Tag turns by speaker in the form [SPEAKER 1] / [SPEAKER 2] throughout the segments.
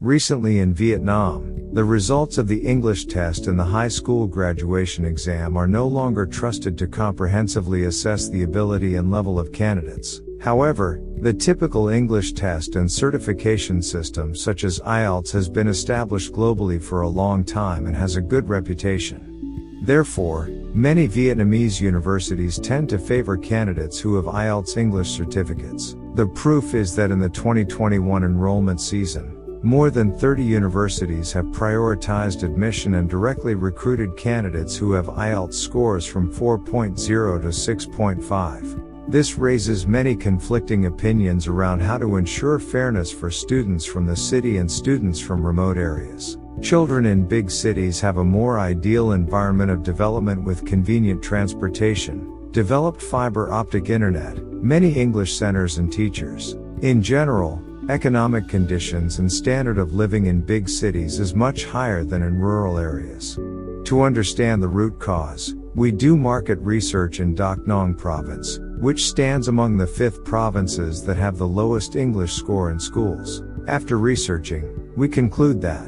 [SPEAKER 1] Recently in Vietnam, the results of the English test and the high school graduation exam are no longer trusted to comprehensively assess the ability and level of candidates. However, the typical English test and certification system such as IELTS has been established globally for a long time and has a good reputation. Therefore, many Vietnamese universities tend to favor candidates who have IELTS English certificates. The proof is that in the 2021 enrollment season, more than 30 universities have prioritized admission and directly recruited candidates who have IELTS scores from 4.0 to 6.5. This raises many conflicting opinions around how to ensure fairness for students from the city and students from remote areas. Children in big cities have a more ideal environment of development with convenient transportation, developed fiber optic internet, many English centers and teachers. In general, economic conditions and standard of living in big cities is much higher than in rural areas. To understand the root cause, we do market research in Dak Nong province, which stands among the 5th provinces that have the lowest English score in schools. After researching, we conclude that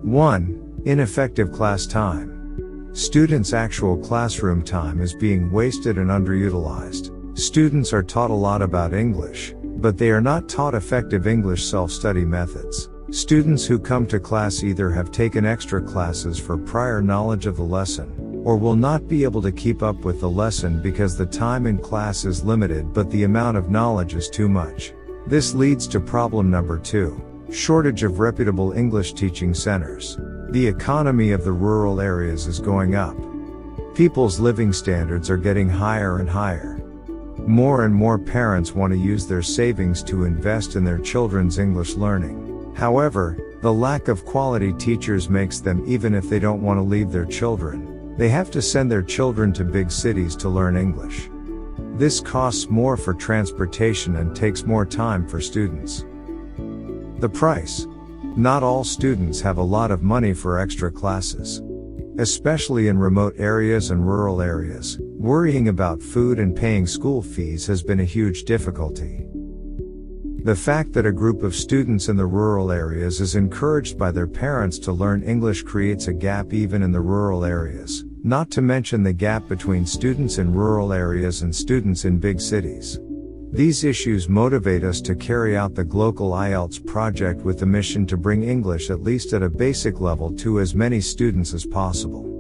[SPEAKER 1] 1. Ineffective class time. Students' actual classroom time is being wasted and underutilized. Students are taught a lot about English, but they are not taught effective English self-study methods. Students who come to class either have taken extra classes for prior knowledge of the lesson, or will not be able to keep up with the lesson because the time in class is limited but the amount of knowledge is too much. This leads to problem number 2, shortage of reputable English teaching centers. The economy of the rural areas is going up. People's living standards are getting higher and higher. More and more parents want to use their savings to invest in their children's English learning. However, the lack of quality teachers makes them, even if they don't want to leave their children, they have to send their children to big cities to learn English. This costs more for transportation and takes more time for students. The price. Not all students have a lot of money for extra classes. Especially in remote areas and rural areas, worrying about food and paying school fees has been a huge difficulty. The fact that a group of students in the rural areas is encouraged by their parents to learn English creates a gap even in the rural areas, not to mention the gap between students in rural areas and students in big cities. These issues motivate us to carry out the Glocal Ielts project with the mission to bring English at least at a basic level to as many students as possible.